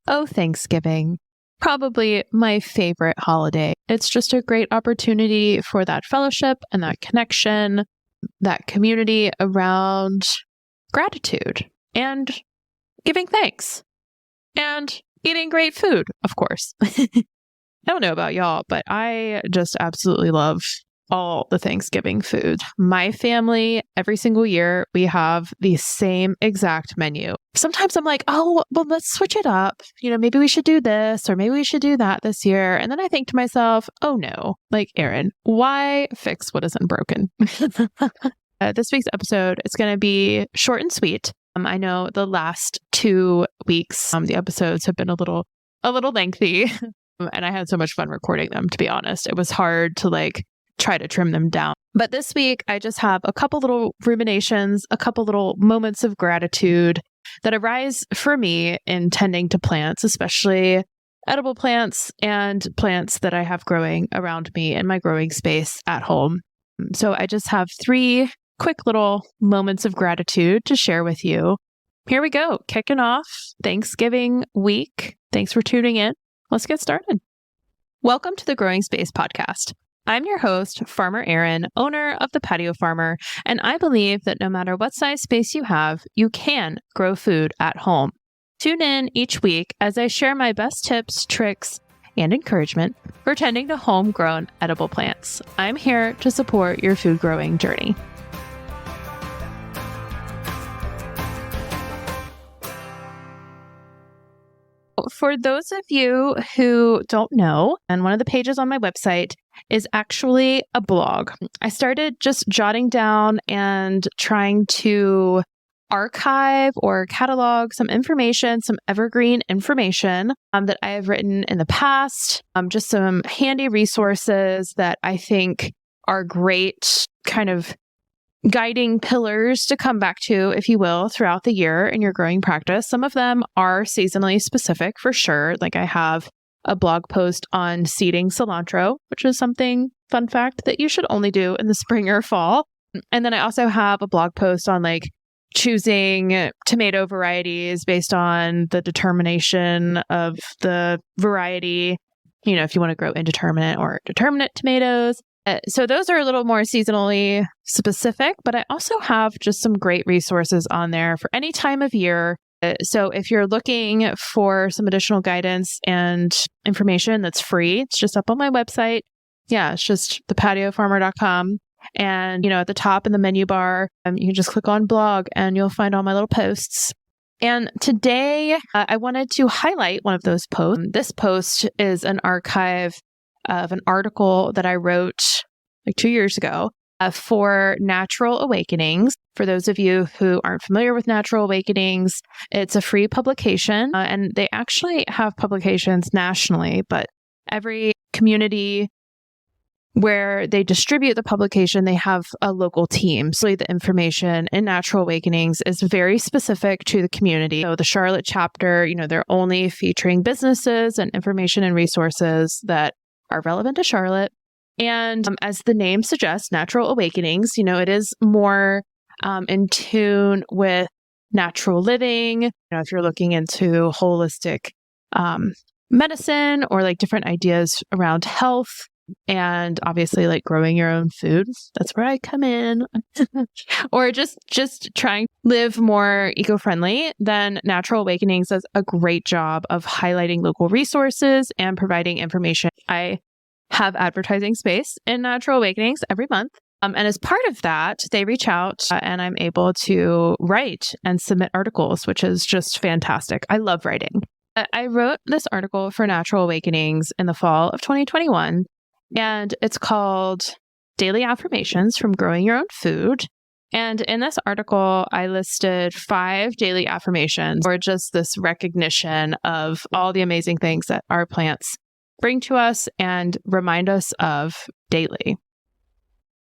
Oh, Thanksgiving. Probably my favorite holiday. It's just a great opportunity for that fellowship and that connection, that community around gratitude and giving thanks and eating great food, of course. I don't know about y'all, but I just absolutely love all the Thanksgiving food. My family, every single year, we have the same exact menu. Sometimes I'm like, oh, well, let's switch it up. Maybe we should do this or maybe we should do that this year. And then I think to myself, oh no, like Erin, why fix what isn't broken? This week's episode is going to be short and sweet. I know the last 2 weeks, the episodes have been a little lengthy, and I had so much fun recording them, to be honest. It was hard to try to trim them down. But this week, I just have a couple little ruminations, a couple little moments of gratitude that arise for me in tending to plants, especially edible plants and plants that I have growing around me in my growing space at home. So I just have 3 quick little moments of gratitude to share with you. Here we go, kicking off Thanksgiving week. Thanks for tuning in. Let's get started. Welcome to the Growing Space Podcast. I'm your host, Farmer Erin, owner of The Patio Farmer, and I believe that no matter what size space you have, you can grow food at home. Tune in each week as I share my best tips, tricks, and encouragement for tending to homegrown edible plants. I'm here to support your food growing journey. For those of you who don't know, and one of the pages on my website is actually a blog. I started just jotting down and trying to archive or catalog some information, some evergreen information that I have written in the past, just some handy resources that I think are great kind of guiding pillars to come back to, if you will, throughout the year in your growing practice. Some of them are seasonally specific for sure. Like I have a blog post on seeding cilantro, which is something, fun fact, that you should only do in the spring or fall. And then I also have a blog post on choosing tomato varieties based on the determination of the variety, if you want to grow indeterminate or determinate tomatoes. So those are a little more seasonally specific, but I also have just some great resources on there for any time of year. So if you're looking for some additional guidance and information that's free, it's just up on my website. Yeah, it's just thepatiofarmer.com. And, at the top in the menu bar, you can just click on blog and you'll find all my little posts. And today I wanted to highlight one of those posts. This post is an archive of an article that I wrote 2 years ago for Natural Awakenings. For those of you who aren't familiar with Natural Awakenings, it's a free publication, and they actually have publications nationally, but every community where they distribute the publication, they have a local team. So the information in Natural Awakenings is very specific to the community. So the Charlotte chapter, they're only featuring businesses and information and resources that are relevant to Charlotte. And as the name suggests, Natural Awakenings, it is more in tune with natural living. If you're looking into holistic medicine or different ideas around health and obviously growing your own food, that's where I come in. Or just trying to live more eco-friendly, then Natural Awakenings does a great job of highlighting local resources and providing information. I have advertising space in Natural Awakenings every month. And as part of that, they reach out and I'm able to write and submit articles, which is just fantastic. I love writing. I wrote this article for Natural Awakenings in the fall of 2021, and it's called Daily Affirmations from Growing Your Own Food. And in this article, I listed 5 daily affirmations, or just this recognition of all the amazing things that our plants bring to us and remind us of daily.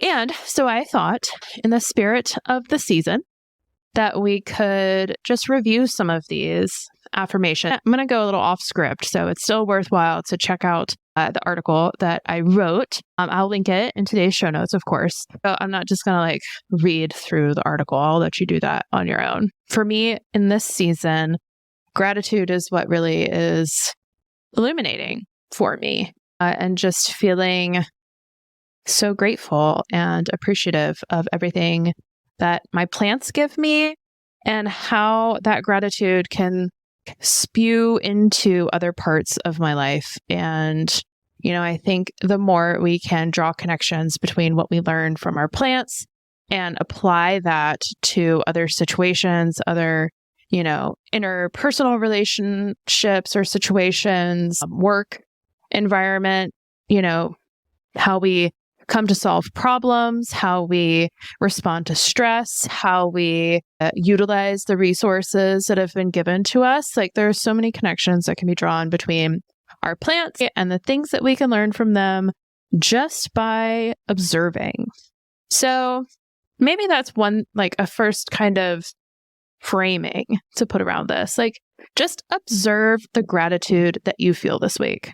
And so I thought, in the spirit of the season, that we could just review some of these affirmations. I'm going to go a little off script, so it's still worthwhile to check out the article that I wrote. I'll link it in today's show notes, of course. So I'm not just going to read through the article. I'll let you do that on your own. For me, in this season, gratitude is what really is illuminating for me, and just feeling so grateful and appreciative of everything that my plants give me and how that gratitude can spew into other parts of my life. And, I think the more we can draw connections between what we learn from our plants and apply that to other situations, other, interpersonal relationships or situations, work environment, how we come to solve problems, how we respond to stress, how we utilize the resources that have been given to us. Like, there are so many connections that can be drawn between our plants and the things that we can learn from them just by observing. So maybe that's one, like a first kind of framing to put around this. Like, just observe the gratitude that you feel this week.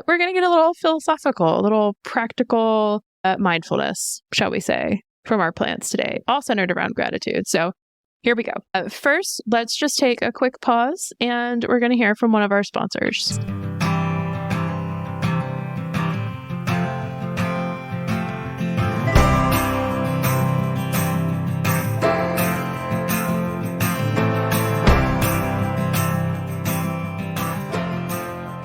We're going to get a little philosophical, a little practical mindfulness, shall we say, from our plants today, all centered around gratitude. So here we go. First, let's just take a quick pause, and we're going to hear from one of our sponsors.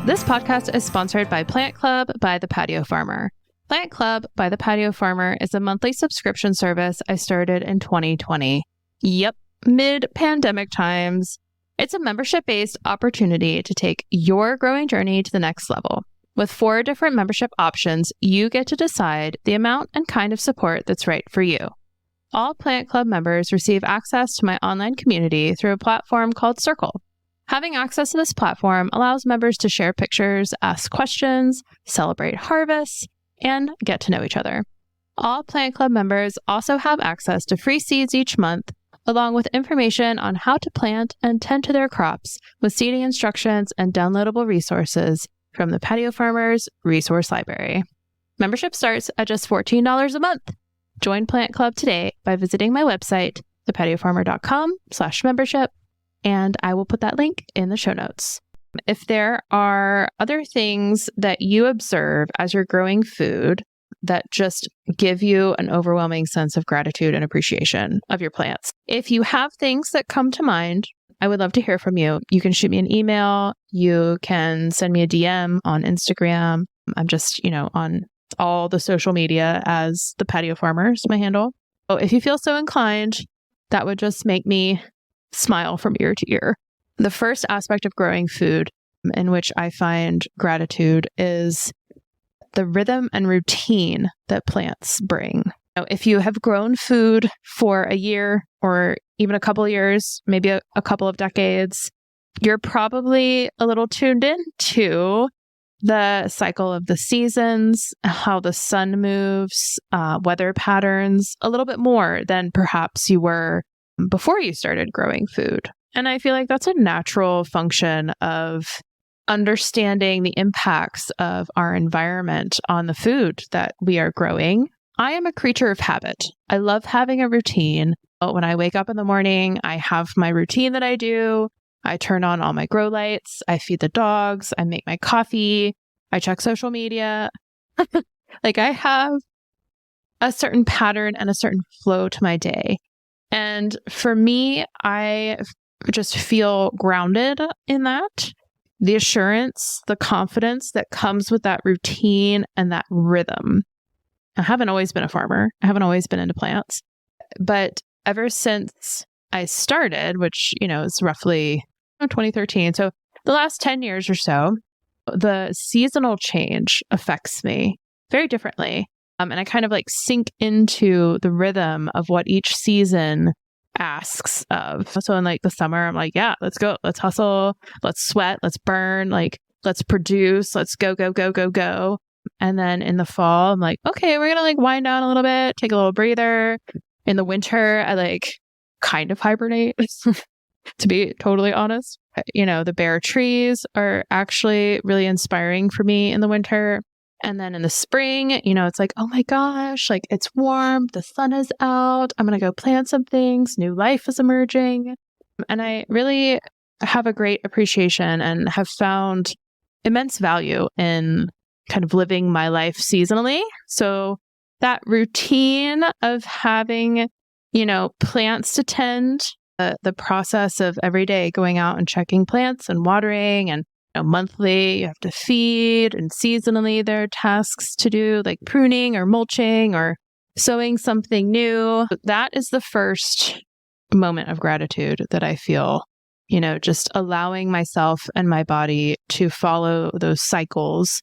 This podcast is sponsored by Plant Club by the Patio Farmer. Plant Club by the Patio Farmer is a monthly subscription service I started in 2020. Yep, mid-pandemic times. It's a membership-based opportunity to take your growing journey to the next level. With 4 different membership options, you get to decide the amount and kind of support that's right for you. All Plant Club members receive access to my online community through a platform called Circle. Having access to this platform allows members to share pictures, ask questions, celebrate harvests, and get to know each other. All Plant Club members also have access to free seeds each month, along with information on how to plant and tend to their crops with seeding instructions and downloadable resources from the Patio Farmers Resource Library. Membership starts at just $14 a month. Join Plant Club today by visiting my website, thepatiofarmer.com/membership, and I will put that link in the show notes. If there are other things that you observe as you're growing food that just give you an overwhelming sense of gratitude and appreciation of your plants, if you have things that come to mind, I would love to hear from you. You can shoot me an email. You can send me a DM on Instagram. I'm just, on all the social media as the Patio Farmers, my handle. So if you feel so inclined, that would just make me smile from ear to ear. The first aspect of growing food in which I find gratitude is the rhythm and routine that plants bring. If you have grown food for a year or even a couple of years, maybe a couple of decades, you're probably a little tuned in to the cycle of the seasons, how the sun moves, weather patterns, a little bit more than perhaps you were before you started growing food. And I feel like that's a natural function of understanding the impacts of our environment on the food that we are growing. I am a creature of habit. I love having a routine. When I wake up in the morning, I have my routine that I do. I turn on all my grow lights. I feed the dogs. I make my coffee. I check social media. Like, I have a certain pattern and a certain flow to my day. And for me, I just feel grounded in that. The assurance, the confidence that comes with that routine and that rhythm. I haven't always been a farmer. I haven't always been into plants. But ever since I started, which, is roughly 2013. So the last 10 years or so, the seasonal change affects me very differently. And I kind of like sink into the rhythm of what each season asks of. So in like the summer, I'm like, yeah, let's go. Let's hustle. Let's sweat. Let's burn. Like, let's produce. Let's go, go, go, go, go. And then in the fall, I'm like, okay, we're going to like wind down a little bit, take a little breather. In the winter, I like kind of hibernate, to be totally honest. The bare trees are actually really inspiring for me in the winter. And then in the spring, it's like, oh my gosh, like it's warm, the sun is out, I'm going to go plant some things, new life is emerging. And I really have a great appreciation and have found immense value in kind of living my life seasonally. So that routine of having, plants to tend, the process of every day going out and checking plants and watering, and monthly you have to feed, and seasonally there are tasks to do like pruning or mulching or sowing something new. That is the first moment of gratitude that I feel, just allowing myself and my body to follow those cycles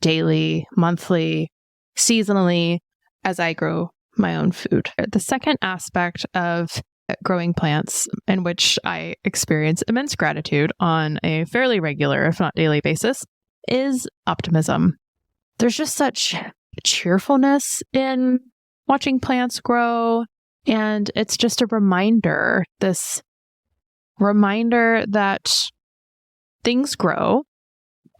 daily, monthly, seasonally as I grow my own food. The second aspect of growing plants, in which I experience immense gratitude on a fairly regular, if not daily basis, is optimism. There's just such cheerfulness in watching plants grow. And it's just a reminder, this reminder that things grow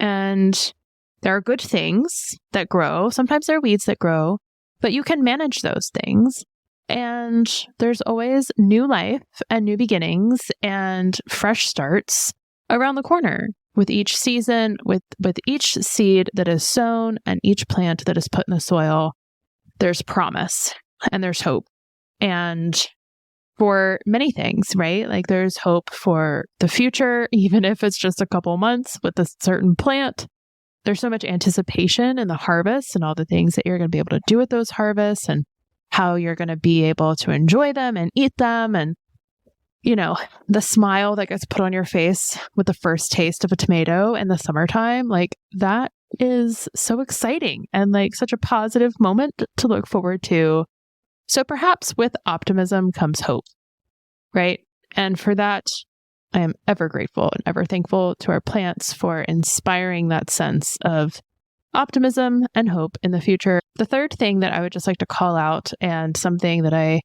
and there are good things that grow. Sometimes there are weeds that grow, but you can manage those things. And there's always new life and new beginnings and fresh starts around the corner with each season, with each seed that is sown and each plant that is put in the soil. There's promise and there's hope. And for many things, right? Like there's hope for the future, even if it's just a couple months with a certain plant. There's so much anticipation in the harvest and all the things that you're going to be able to do with those harvests and how you're going to be able to enjoy them and eat them. And, the smile that gets put on your face with the first taste of a tomato in the summertime, like that is so exciting and like such a positive moment to look forward to. So perhaps with optimism comes hope, right? And for that, I am ever grateful and ever thankful to our plants for inspiring that sense of optimism and hope in the future. The third thing that I would just like to call out, and something that I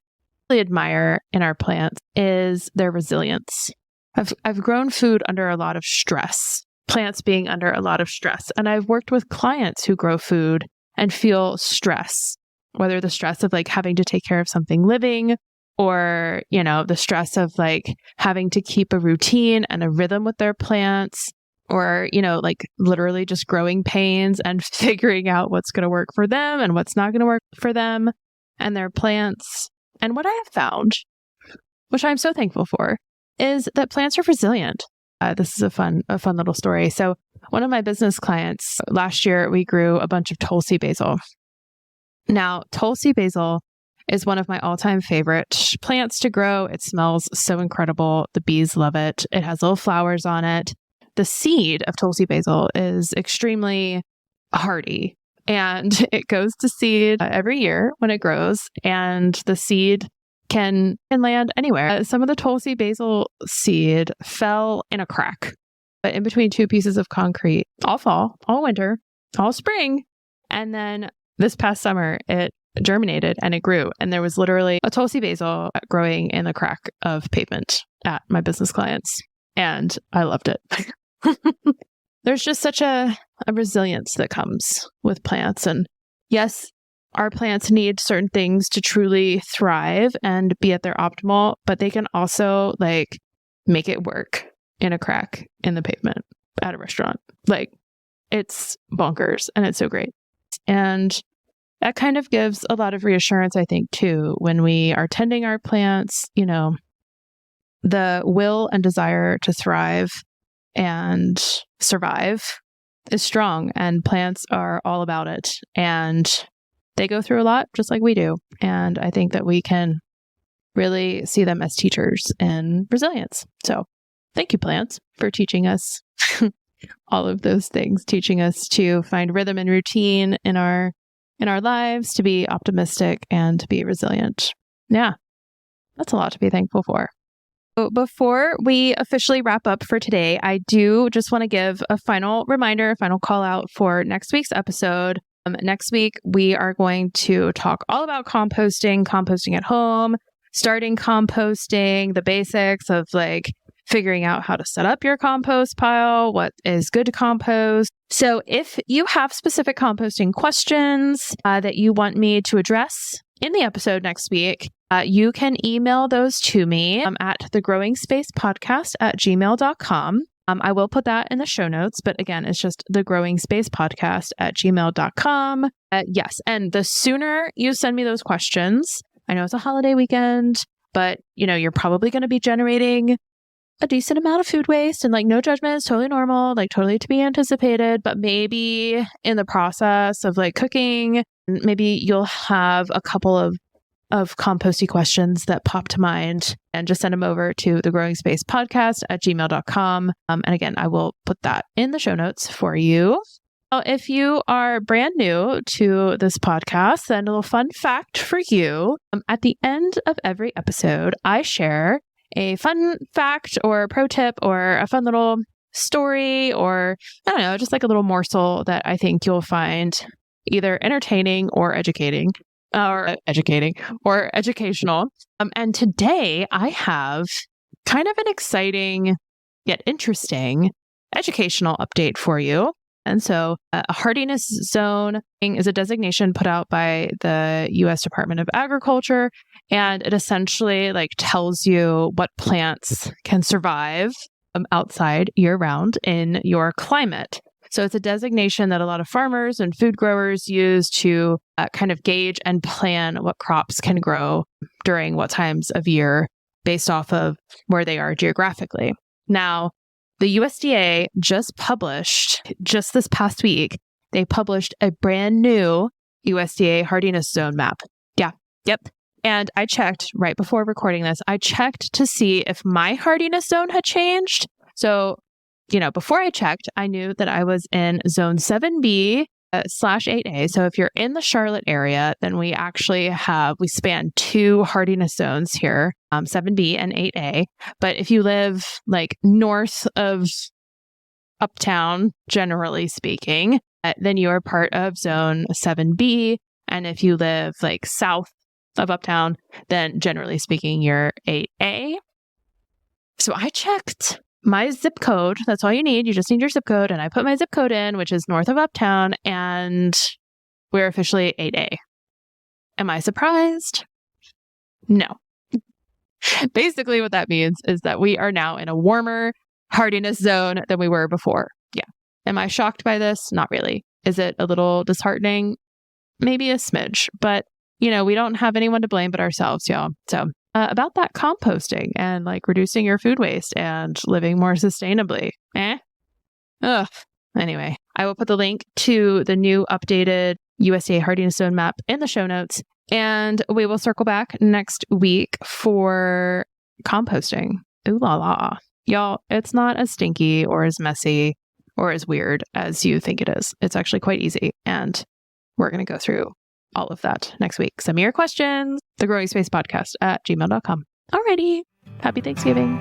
really admire in our plants, is their resilience. I've grown food under a lot of stress, plants being under a lot of stress. And I've worked with clients who grow food and feel stress, whether the stress of like having to take care of something living, or, the stress of like having to keep a routine and a rhythm with their plants, or, like literally just growing pains and figuring out what's going to work for them and what's not going to work for them and their plants. And what I have found, which I'm so thankful for, is that plants are resilient. This is a fun little story. So one of my business clients, last year, we grew a bunch of Tulsi basil. Now, Tulsi basil is one of my all-time favorite plants to grow. It smells so incredible. The bees love it. It has little flowers on it. The seed of Tulsi basil is extremely hardy, and it goes to seed every year when it grows, and the seed can land anywhere. Some of the Tulsi basil seed fell in a crack in between two pieces of concrete all fall, all winter, all spring. And then this past summer, it germinated and it grew. And there was literally a Tulsi basil growing in the crack of pavement at my business clients. And I loved it. There's just such a resilience that comes with plants. And yes, our plants need certain things to truly thrive and be at their optimal, but they can also like make it work in a crack in the pavement at a restaurant. Like it's bonkers and it's so great. And that kind of gives a lot of reassurance, I think, too, when we are tending our plants, the will and desire to thrive and survive is strong, and plants are all about it. And they go through a lot just like we do. And I think that we can really see them as teachers in resilience. So thank you, plants, for teaching us all of those things, teaching us to find rhythm and routine in our lives, to be optimistic and to be resilient. Yeah, that's a lot to be thankful for. So before we officially wrap up for today, I do just want to give a final reminder, a final call out for next week's episode. Next week, we are going to talk all about composting at home, starting composting, the basics of like figuring out how to set up your compost pile, what is good to compost. So if you have specific composting questions that you want me to address in the episode next week, you can email those to me at thegrowingspacepodcast@gmail.com. I will put that in the show notes, but again, it's just thegrowingspacepodcast@gmail.com. Yes. And the sooner you send me those questions, I know it's a holiday weekend, but you're probably going to be generating a decent amount of food waste, and like no judgment, it's totally normal, like totally to be anticipated. But maybe in the process of like cooking, maybe you'll have a couple of composty questions that pop to mind, and just send them over to thegrowingspacepodcast@gmail.com. And again, I will put that in the show notes for you. If you are brand new to this podcast, then a little fun fact for you. At the end of every episode, I share a fun fact or a pro tip or a fun little story, or I don't know, just like a little morsel that I think you'll find either entertaining or educational. And today I have kind of an exciting yet interesting educational update for you. And so a hardiness zone is a designation put out by the U.S. Department of Agriculture, and it essentially like tells you what plants can survive outside year-round in your climate. So it's a designation that a lot of farmers and food growers use to kind of gauge and plan what crops can grow during what times of year based off of where they are geographically. Now, the USDA just this past week, they published a brand new USDA hardiness zone map. Yeah. Yep. And I checked right before recording this, I checked to see if my hardiness zone had changed. So, before I checked, I knew that I was in zone 7B /8A. So if you're in the Charlotte area, then we span two hardiness zones here, 7B and 8A. But if you live like north of Uptown, generally speaking, then you are part of zone 7B. And if you live like south of Uptown, then generally speaking, you're 8A. So I checked my zip code. That's all you need. You just need your zip code. And I put my zip code in, which is north of Uptown, and we're officially 8A. Am I surprised? No. Basically, what that means is that we are now in a warmer hardiness zone than we were before. Yeah. Am I shocked by this? Not really. Is it a little disheartening? Maybe a smidge, but we don't have anyone to blame but ourselves, y'all. So about that composting and like reducing your food waste and living more sustainably. Ugh. Anyway, I will put the link to the new updated USDA hardiness zone map in the show notes, and we will circle back next week for composting. Ooh la la. Y'all, it's not as stinky or as messy or as weird as you think it is. It's actually quite easy, and we're going to go through all of that next week. Send me your questions, thegrowingspacepodcast@gmail.com. Alrighty. Happy Thanksgiving.